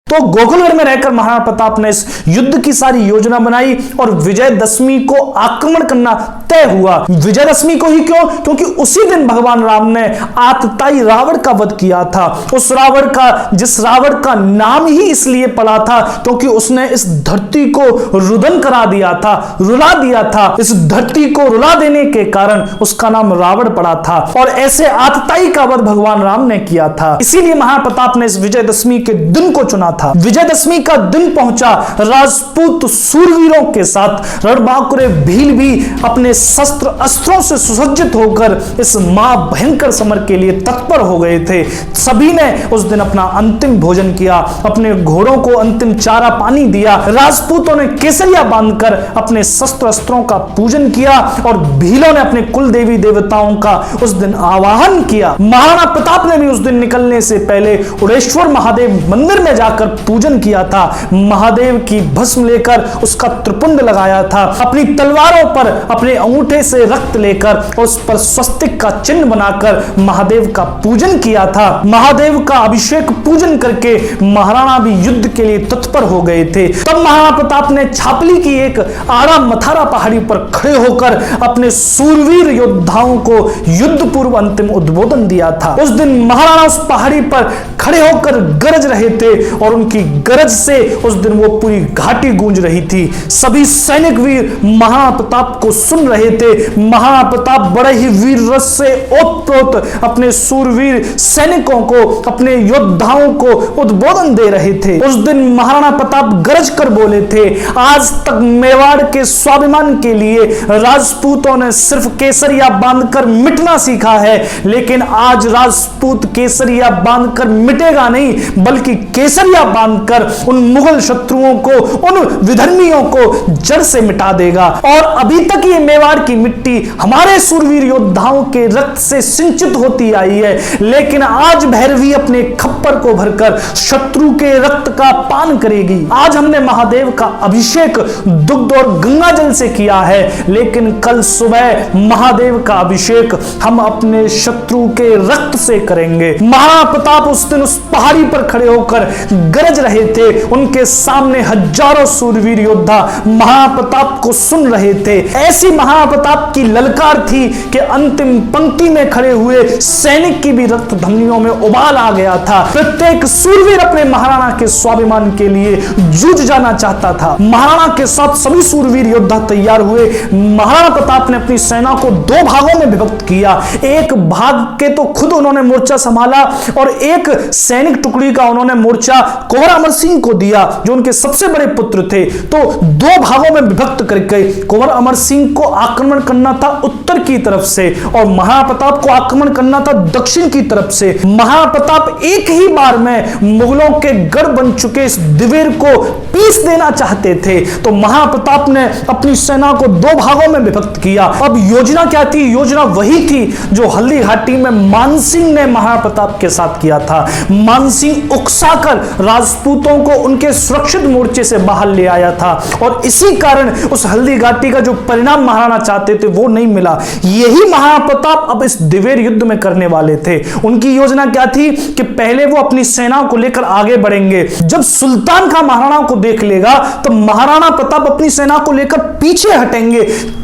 तो गोकुलगढ़ में रहकर महाराणा प्रताप ने इस युद्ध की सारी योजना बनाई और विजयदशमी को आक्रमण करना तय हुआ। विजयदशमी को ही क्यों? क्योंकि उसी दिन भगवान राम ने आतताई रावण का वध किया था। उस रावण का, जिस रावण का नाम ही इसलिए पड़ा था क्योंकि उसने इस धरती को रुदन करा दिया था, रुला दिया था। इस धरती को रुला देने के कारण उसका नाम रावण पड़ा था और ऐसे आतताई का वध भगवान राम ने किया था। इसीलिए महाराणा प्रताप ने इस विजयदशमी के दिन को चुना था। विजयदशमी का दिन पहुंचा, राजपूत सूरवीरों के साथ रणबांकुरे भील भी अपने शस्त्र अस्त्रों से सुसज्जित होकर इस महाभयंकर समर के लिए तत्पर हो गए थे। सभी ने उस दिन अपना अंतिम भोजन किया, अपने घोड़ों को अंतिम चारा पानी दिया। राजपूतों ने केसरिया बांधकर अपने शस्त्र अस्त्रों का पूजन किया और भीलों ने अपने कुल देवी देवताओं का उस दिन आवाहन किया। महाराणा प्रताप ने भी उस दिन निकलने से पहले उड़ेश्वर महादेव मंदिर में जाकर पूजन किया था। महादेव की भस्म लेकर उसका त्रिपुंड लगाया था। अपनी तलवारों पर अपने अंगूठे से रक्त लेकर उस पर स्वस्तिक का चिन्ह बनाकर महादेव का पूजन किया था। महादेव का अभिषेक पूजन करके महाराणा भी युद्ध के लिए तत्पर हो गए थे। तब महाराणा प्रताप ने छापली की एक आड़ा मथारा पहाड़ी पर खड़े होकर अपने सूरवीर योद्धाओं को युद्ध पूर्व अंतिम उद्बोधन दिया था। उस दिन महाराणा उस पहाड़ी पर खड़े होकर गरज रहे थे और उनकी गरज से उस दिन वो पूरी घाटी गूंज रही थी। सभी सैनिक वीर महाराणा प्रताप को सुन रहे थे। महाराणा प्रताप बड़े ही वीर रस से ओतप्रोत अपने सूरवीर सैनिकों को, अपने योद्धाओं को उद्बोधन दे रहे थे। उस दिन महाराणा प्रताप गरज कर बोले थे, आज तक मेवाड़ के स्वाभिमान के लिए राजपूतों ने सिर्फ केसरिया बांधकर मिटना सीखा है, लेकिन आज राजपूत केसरिया बांधकर मिटेगा नहीं बल्कि केसरिया बांधकर उन मुगल शत्रुओं को, उन विधर्मियों को जड़ से मिटा देगा। और अभी तक ये मेवाड़ की मिट्टी हमारे सूरवीर योद्धाओं के रक्त से सिंचित होती आई है, लेकिन आज भैरवी अपने खप्पर को भरकर शत्रु के रक्त का पान करेगी। आज हमने महादेव का अभिषेक दुग्ध और गंगा जल से किया है, लेकिन कल सुबह महादेव का अभिषेक हम अपने शत्रु के रक्त से करेंगे। महाराणा प्रताप उस दिन उस पहाड़ी पर खड़े होकर गरज रहे थे। उनके सामने हजारों सूरवीर योद्धा महाराणा प्रताप को सुन रहे थे। ऐसी महाराणा प्रताप की ललकार थी कि अंतिम पंक्ति में खड़े हुए सैनिक की भी रक्त धमनियों में उबाल आ गया था। प्रत्येक सूरवीर अपने महाराणा के स्वाभिमान के लिए जूझ जाना चाहता था। महाराणा के साथ सभी सूरवीर योद्धा तैयार हुए। महाराणा प्रताप ने अपनी सेना को दो भागों में विभक्त किया। एक भाग के तो खुद उन्होंने मोर्चा संभाला और एक सैनिक टुकड़ी का उन्होंने मोर्चा कुंवर अमर सिंह को दिया, जो उनके सबसे बड़े पुत्र थे। तो दो भागों में विभक्त करके कुंवर अमर सिंह को आक्रमण करना था उत्तर की तरफ से और महाराणा प्रताप को आक्रमण करना था दक्षिण की तरफ से। महाराणा प्रताप एक ही बार में मुगलों के गढ़ बन चुके इस दिवेर को पीस देना चाहते थे। तो महाराणा प्रताप ने अपनी सेना को दो भागों में विभक्त किया। अब योजना क्या थी? योजना वही थी जो हल्दी घाटी में मानसिंह ने महाराणा प्रताप के साथ किया था। मानसिंह उकसाकर राजपूतों को उनके सुरक्षित मोर्चे से बाहर ले आया था और इसी कारण उस हल्दी घाटी का जो परिणाम महाराणा चाहते थे वो नहीं मिला। यही महाराणा प्रताप अब इस दिवेर युद्ध में करने वाले थे। उनकी योजना क्या थी कि पहले वो अपनी सेना को लेकर आगे बढ़ेंगे। जब सुल्तान खां महाराणा को देख लेगा तो महाराणा प्रताप अपनी सेना को लेकर पीछे हटेंगे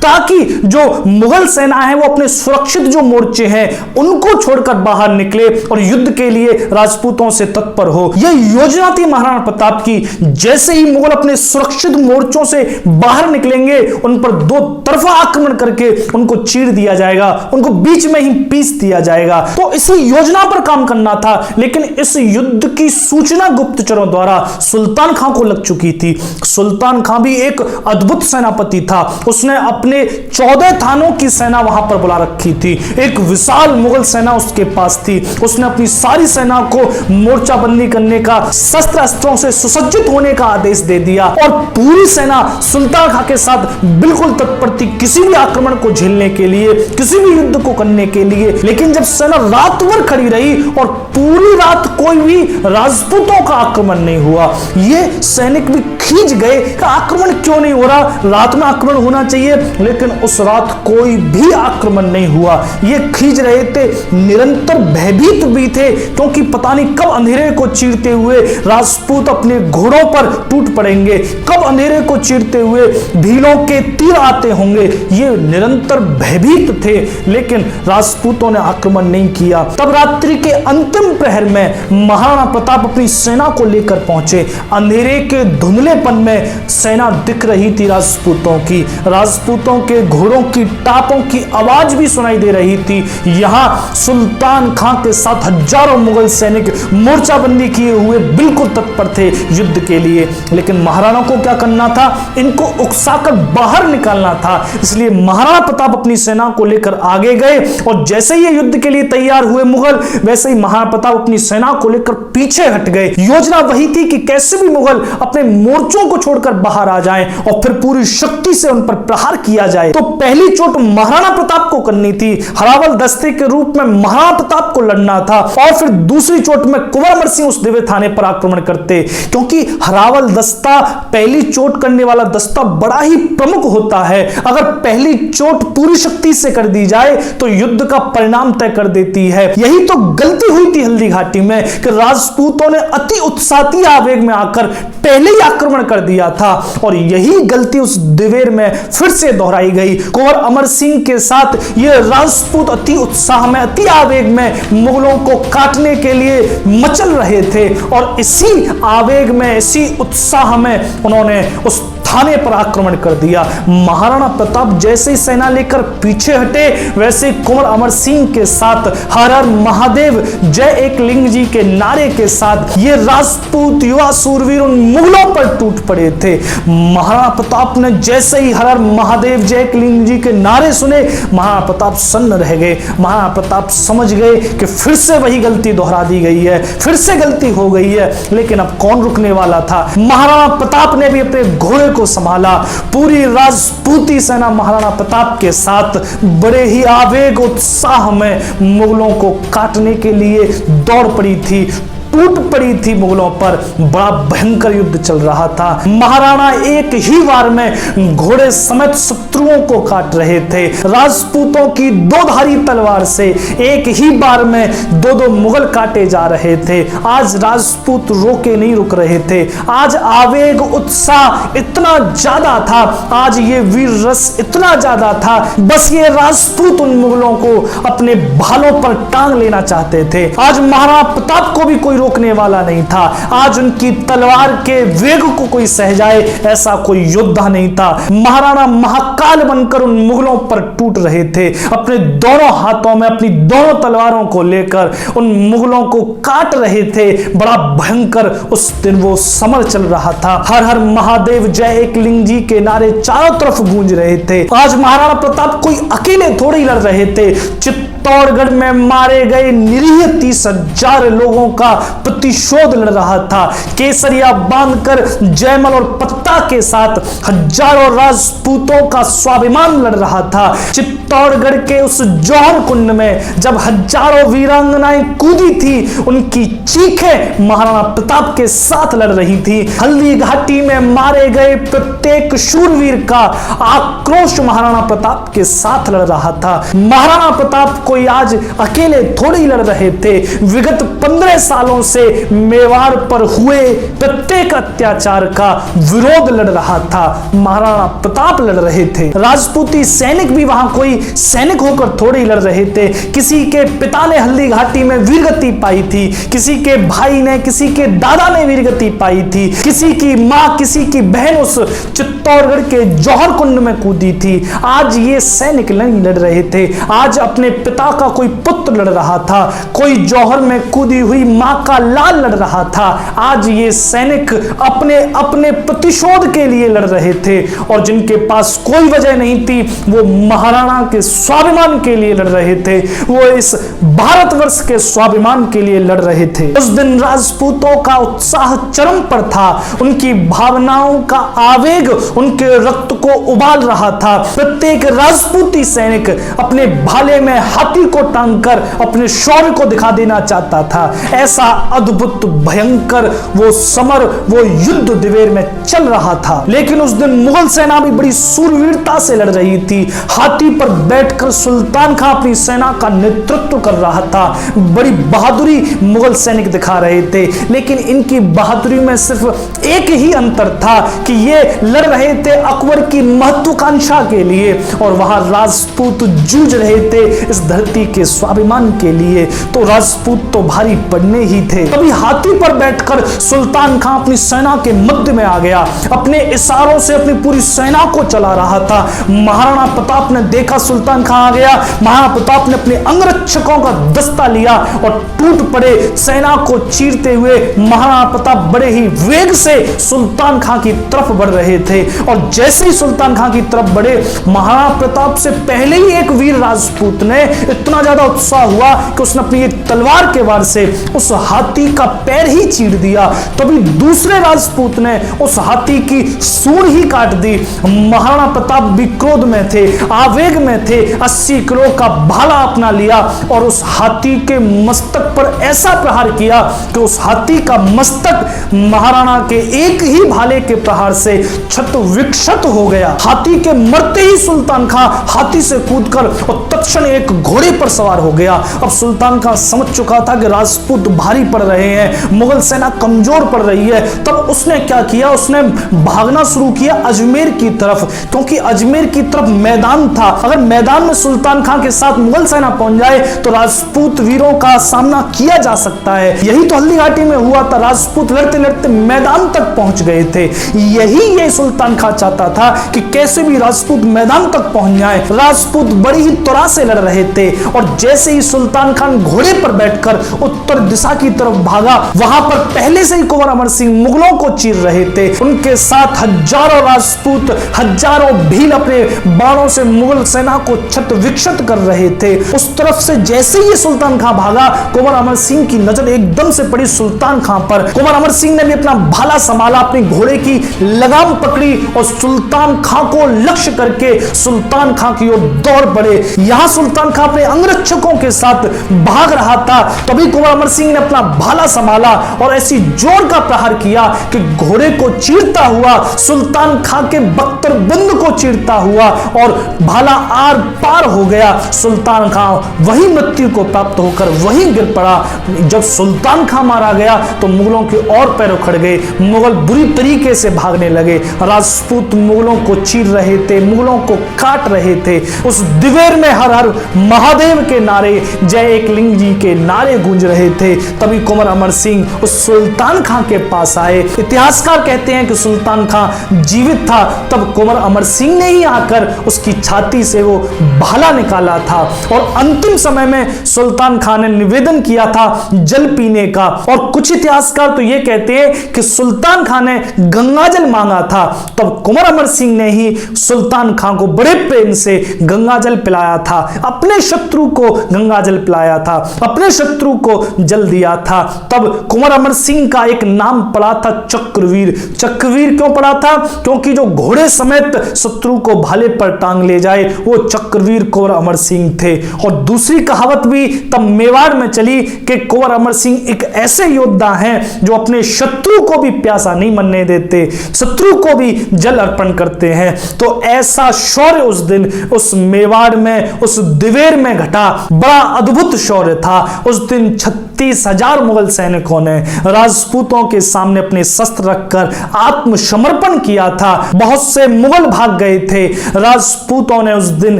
ताकि जो मुगल सेना है वो अपने सुरक्षित जो मोर्चे हैं उनको छोड़कर बाहर निकले और युद्ध के लिए राजपूतों से तत्पर हो। यह योजना थी महाराणा प्रताप की। जैसे ही मुगल अपने सुरक्षित मोर्चों से बाहर निकलेंगे उन पर दो तरफा आक्रमण करके उनको चीर दिया जाएगा, उनको बीच में ही पीस दिया जाएगा। तो इसी योजना पर काम करना था, लेकिन इस युद्ध की सूचना गुप्तचरों द्वारा सुल्तान खां को लग चुकी थी। सुल्तान खां भी एक अद्भुत सेनापति था। उसने अपने 14 थानों की सेना वहां पर बुला रखी थी। एक विशाल मुगल सेना उसके पास थी। उसने अपनी सारी सेना को मोर्चाबंदी करने का, शस्त्र अस्त्रों से सुसज्जित होने का आदेश दे दिया और पूरी सेना सुल्तान खां के साथ बिल्कुल तत्पर थी। किसी भी आक्रमण को झेलने के लिए, किसी भी युद्ध को करने के लिए। लेकिन जब सेना रात भर खड़ी रही और पूरी रात कोई भी राजपूतों का आक्रमण नहीं हुआ, ये सैनिक भी खींच गए कि आक्रमण क्यों नहीं हो रहा, रात में आक्रमण होना चाहिए, लेकिन उस रात कोई भी आक्रमण नहीं हुआ। ये खींच रहे थे, निरंतर भयभीत भी थे, क्योंकि पता नहीं कब अंधेरे को चीरते हुए राजपूत अपने घोड़ों पर टूट पड़ेंगे, कब अंधेरे को चीरते हुए भीलों के तीर आते होंगे। ये निरंतर भयभीत थे, लेकिन राजपूतों ने आक्रमण नहीं किया। तब रात्रि के अंतिम प्रहर में महाराणा प्रताप अपनी सेना को लेकर पहुंचे। अंधेरे के धुंधलेपन में सेना दिख रही थी राजपूतों के घोड़ों की टापों की आवाज भी सुनाई दे रही थी। यहां सुल्तान खां के साथ हजारों मुगल सैनिक मोर्चाबंदी किए हुए बिल्कुल तत्पर थे युद्ध के लिए। लेकिन महाराणा को क्या करना था, इनको उकसाकर बाहर निकालना था। इसलिए महाराणा प्रताप अपनी सेना को लेकर आगे गए और जैसे ही युद्ध के लिए तैयार हुए मुगल, वैसे ही महाराणा प्रताप अपनी सेना को लेकर पीछे हट गए। योजना वही थी कि कैसे भी मुगल अपने मोर्चों को छोड़कर बाहर आ जाएं और फिर पूरी शक्ति से उन पर प्रहार किया जाए। तो पहली चोट महाराणा प्रताप को करनी थी, हरावल दस्ते के रूप में महाराणा प्रताप को लड़ना था, और फिर दूसरी चोट में कुंवर अमर सिंह उस दिव्य थाने पर आक्रमण करते। क्योंकि हरावल दस्ता पहली चोट करने वाला दस्ता बड़ा ही प्रमुख होता है। अगर पहली चोट पूरी शक्ति से कर दी जाए तो युद्ध का परिणाम तय कर देती है। यही तो गलती हुई थी हल्दी घाटी में कि राजपूतों ने अति उत्साही आवेग में आकर पहले ही आक्रमण कर दिया था, और यही गलती उस दिवेर में फिर से दोहराई गई। कुंवर अमर सिंह के साथ ये राजपूत अति उत्साह में, अति आवेग में मुगलों को काटने के लिए मचल रहे थे, और इसी आवेग में, इसी उत्साह में उन्होंने उस थाने पर आक्रमण कर दिया। महाराणा प्रताप जैसे ही सेना लेकर पीछे हटे, वैसे कुंवर अमर सिंह के साथ हर हर महादेव जय एकलिंग जी के नारे के साथ ये राजपूत युवा सूरवीर उन मुगलों पर टूट पड़े थे। महाराणा प्रताप ने जैसे ही हर हर महादेव जय एकलिंग जी के नारे सुने, महाराणा प्रताप सन्न रह गए। महाराणा प्रताप समझ गए कि फिर से वही गलती दोहरा दी गई है, फिर से गलती हो गई है। लेकिन अब कौन रुकने वाला था? महाराणा प्रताप ने भी अपने घोड़े को संभाला। पूरी राजपूती सेना महाराणा प्रताप के साथ बड़े ही आवेग उत्साह में मुगलों को काटने के लिए दौड़ पड़ी थी, टूट पड़ी थी मुगलों पर। बड़ा भयंकर युद्ध चल रहा था। महाराणा एक ही बार में घोड़े समेत शत्रुओं को काट रहे थे। राजपूतों की दो धारी तलवार से एक ही बार में दो दो मुगल काटे जा रहे थे। आज राजपूत रोके नहीं रुक रहे थे। आज आवेग उत्साह इतना ज्यादा था, आज ये वीर रस इतना ज्यादा था, बस ये राजपूत उन मुगलों को अपने भालों पर टांग लेना चाहते थे। आज महाराणा प्रताप को भी कोई रोकने वाला नहीं था। आज उनकी तलवार के वेग को कोई सह जाए ऐसा कोई योद्धा नहीं था। महाराणा महाकाल बनकर उन मुगलों पर टूट रहे थे। अपने दोनों हाथों में अपनी दोनों तलवारों को लेकर उन मुगलों को काट रहे थे। बड़ा भयंकर उस दिन वो समर चल रहा था। हर हर महादेव जय एकलिंग जी के नारे चारों तरफ गूंज रहे थे। आज महाराणा प्रताप कोई अकेले थोड़े ही लड़ रहे थे। चित्तौड़गढ़ में मारे गए निरीह 30,000 लोगों का प्रतिशोध लड़ रहा था। केसरिया बांधकर जयमल और पत्ता के साथ हजारों राजपूतों का स्वाभिमान लड़ रहा था। चित्तौड़गढ़ के उस जौहर कुंड में जब हजारों वीरांगनाएं कूदी थी, उनकी चीखें महाराणा प्रताप के साथ लड़ रही थी। हल्दी घाटी में मारे गए प्रत्येक शूरवीर का आक्रोश महाराणा प्रताप के साथ लड़ रहा था। महाराणा प्रताप कोई आज अकेले थोड़े ही लड़ रहे थे। विगत 15 सालों से मेवाड़ पर हुए प्रत्येक अत्याचार का विरोध लड़ रहा था। महाराणा प्रताप लड़ रहे थे। राजपूती सैनिक भी वहां कोई सैनिक होकर थोड़े ही लड़ रहे थे। किसी के पिता ने हल्दी घाटी में वीरगति पाई थी, किसी के भाई ने, किसी के दादा ने वीरगति पाई थी, किसी की मां, किसी की बहन उस चित्तौड़गढ़ के जौहर कुंड में कूदी थी। आज ये सैनिक नहीं लड़ रहे थे। आज अपने पिता पिता का कोई पुत्र लड़ रहा था, कोई जौहर में कूदी हुई मां का लाल लड़ रहा था। आज ये सैनिक अपने अपने प्रतिशोध के लिए लड़ रहे थे और जिनके पास कोई वजह नहीं थी वो महाराणा के स्वाभिमान के लिए लड़ रहे थे, वो इस भारतवर्ष के स्वाभिमान के लिए लड़ रहे थे। उस दिन राजपूतों का उत्साह चरम पर था, उनकी भावनाओं का आवेग उनके रक्त को उबाल रहा था। प्रत्येक राजपूती सैनिक अपने भाले में हाथी को टांगकर अपने शौर्य को दिखा देना चाहता था। ऐसा अद्भुत भयंकर वो समर, वो युद्ध दिवेर में चल रहा था। लेकिन उस दिन मुगल सेना भी बड़ी सूरवीरता से लड़ रही थी। हाथी पर बैठकर सुल्तान खां अपनी सेना का नेतृत्व कर रहा था। बड़ी बहादुरी मुगल सैनिक दिखा रहे थे, लेकिन इनकी बहादुरी में सिर्फ एक ही अंतर था कि ये लड़ रहे थे अकबर की महत्वाकांक्षा के लिए और वहां राजपूत जूझ रहे थे इस धरती के स्वाभिमान के लिए। तो राजपूत तो भारी पड़ने ही थे। तभी हाथी पर बैठकर सुल्तान खां अपनी सेना के मध्य में आ गया, अपने इशारों से अपनी पूरी सेना को चला रहा था। महाराणा प्रताप ने देखा सुल्तान खां आ गया, महाराणा प्रताप ने अपने अंगरक्षकों का दस्ता लिया और टूट पड़े। सेना को चीरते हुए महाराणा प्रताप बड़े ही वेग से सुल्तान खां की तरफ बढ़ रहे थे और जैसे ही सुल्तान खां की तरफ बढ़े, महाराणा प्रताप से पहले ही एक वीर राजपूत ने इतना ज्यादा उत्साह हुआ कि उसने अपनी एक तलवार के वार से उस हाथी का पैर ही चीर दिया। तभी दूसरे राजपूत ने उस हाथी की सूंड ही काट दी। महाराणा प्रताप भी क्रोध में थे, आवेग में थे, 80 किलो का भाला अपना लिया और उस हाथी के मस्तक पर ऐसा प्रहार किया कि उस हाथी का मस्तक महाराणा के एक ही भाले के प्रहार से क्षत विक्षत हो गया। हाथी के मरते ही सुल्तान खां हाथी से कूदकर और तत्क्षण एक घोड़े पर सवार हो गया। अब सुल्तान खां समझ चुका था कि राजपूत भारी पड़ रहे हैं, मुगल सेना कमजोर पड़ रही है। तब उसने क्या किया, उसने भागना शुरू किया अजमेर की तरफ, क्योंकि अजमेर की तरफ मैदान था। अगर मैदान में सुल्तान खां के साथ मुगल सेना पहुंच जाए तो राजपूत वीरों का सामना किया जा सकता है। यही तो हल्दी घाटी में हुआ था, राजपूत लड़ते लड़ते मैदान तक पहुंच गए थे। यही ये सुल्तान खां चाहता था कि कैसे भी राजपूत मैदान तक पहुंच जाए। राजपूत बड़ी ही त्वरा से लड़ रहे थे और जैसे ही सुल्तान खान घोड़े पर बैठकर उत्तर दिशा की तरफ भागा, वहां पर पहले से ही कुंवर अमर सिंह मुगलों को चीर रहे थे। उनके साथ हजारों राजपूत, हजारों भील अपने बाणों से मुगल सेना को क्षत विक्षत कर रहे थे। उस तरफ से जैसे ही सुल्तान खां भागा, कुंवर अमर सिंह की नजर एकदम से पड़ी सुल्तान खां पर। कुंवर अमर सिंह ने भी अपना भाला संभाला, अपनी घोड़े की लगाम पकड़ी और सुल्तान खां को लक्ष्य करके सुल्तान खां की ओर दौड़ पड़े। यहां सुल्तान खां अपने अंगरक्षकों के साथ भाग रहा था, तभी कुंवर अमर सिंह ने अपना भाला संभाला और ऐसी जोर का प्रहार किया कि घोड़े को चीरता हुआ, सुल्तान खां के बख्तर बंद को चीरता हुआ और भाला आर पार हो गया। सुल्तान खां वही मृत्यु को प्राप्त होकर वहीं गिर पड़ा। जब सुल्तान खां मारा गया तो मुगलों के और पैर उखड़ गए, मुगल बुरी तरीके से भागने लगे। राजपूत मुगलों को चीर रहे थे, मुगलों को काट रहे थे। उस दिवेर में हर हर महादेव के नारे, जय एकलिंग जी के नारे गूंज रहे थे। तभी कुंवर अमर सिंह उस सुल्तान खां के पास आए। इतिहासकार कहते हैं कि सुल्तान खां जीवित था, तब कुंवर अमर सिंह ने ही आकर उसकी छाती से वो भाला निकाला था और अंतिम समय में सुल्तान खां ने निवेदन किया था जल पीने का। और कुछ इतिहासकार तो ये कहते हैं कि सुल्तान खां ने गंगाजल मांगा था, तब कुंवर अमर सिंह ने ही सुल्तान खां को बड़े प्रेम से गंगाजल पिलाया था, अपने शत्रु को गंगाजल पिलाया था, अपने शत्रु को जल दिया था। तब कुंवर अमर सिंह का एक नाम पड़ा था चक्रवीर। चक्रवीर क्यों पड़ा था? क्योंकि जो घोड़े समेत शत्रु को भाले पर टांग ले जाए वो चक्रवीर कुंवर अमर सिंह थे। और दूसरी कहावत भी तब मेवाड़ में चली कि कुंवर अमर सिंह एक ऐसे योद्धा हैं जो अपने शत्रु को भी प्यासा नहीं मरने देते, शत्रु को भी जल अर्पण करते हैं। तो ऐसा शौर्य उस दिन उस मेवाड़ में, उस दिवेर में घटा, बड़ा अद्भुत शौर्य था। उस दिन 36,000 मुगल सैनिकों ने राजपूतों के सामने अपने शस्त्र रखकर आत्मसमर्पण किया था। बहुत से मुगल भाग गए थे। राजपूतों ने उस दिन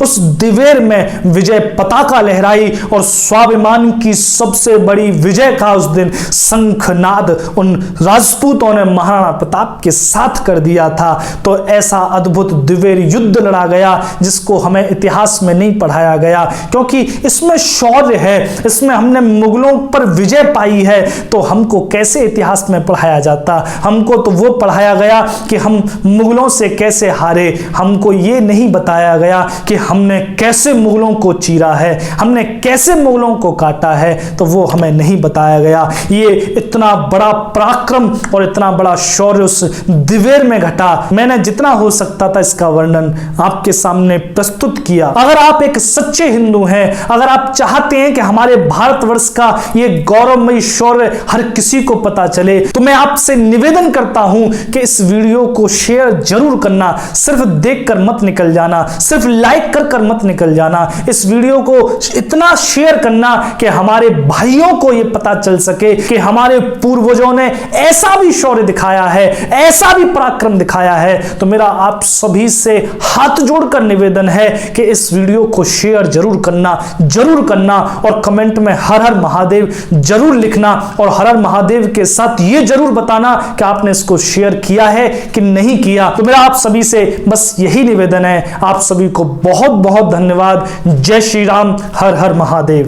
उस दिवेर में विजय पताका लहराई और स्वाभिमान की सबसे बड़ी विजय का उस दिन शंखनाद उन राजपूतों ने महाराणा प्रताप के साथ कर दिया था। तो ऐसा अद्भुत दिवेर युद्ध लड़ा गया जिसको हमें इतिहास में नहीं पढ़ाया गया। क्योंकि इसमें शौर्य है, इसमें हमने मुगलों पर विजय पाई है। तो हमको कैसे इतिहास में पढ़ाया जाता? हमको तो वो पढ़ाया गया कि हम मुगलों से कैसे हारे, हमको ये नहीं बताया गया कि हमने कैसे मुगलों को चीरा है, हमने कैसे मुगलों को काटा है, तो वो हमें नहीं बताया गया। ये इतना बड़ा पराक्रम और इतना बड़ा शौर्य उस दिवेर में घटा। मैंने जितना हो सकता था इसका वर्णन आपके सामने प्रस्तुत किया। अगर आप एक सच्चे हिंदू हैं, अगर आप चाहते हैं कि हमारे भारतवर्ष का ये गौरवमयी शौर्य हर किसी को पता चले, तो मैं आपसे निवेदन करता हूं कि इस वीडियो को शेयर जरूर करना। सिर्फ देखकर मत निकल जाना, सिर्फ लाइक कर मत निकल जाना। इस वीडियो को इतना शेयर करना कि हमारे भाइयों को यह पता चल सके कि हमारे पूर्वजों ने ऐसा भी शौर्य दिखाया है, ऐसा भी पराक्रम दिखाया है। तो मेरा आप सभी से हाथ जोड़कर निवेदन है कि इस वीडियो को शेयर जरूर करना और कमेंट में हर हर महादेव जरूर लिखना और हर हर महादेव के साथ ये जरूर बताना कि आपने इसको शेयर किया है कि नहीं किया। तो मेरा आप सभी से बस यही निवेदन है। आप सभी को बहुत बहुत धन्यवाद। जय श्री राम, हर हर महादेव।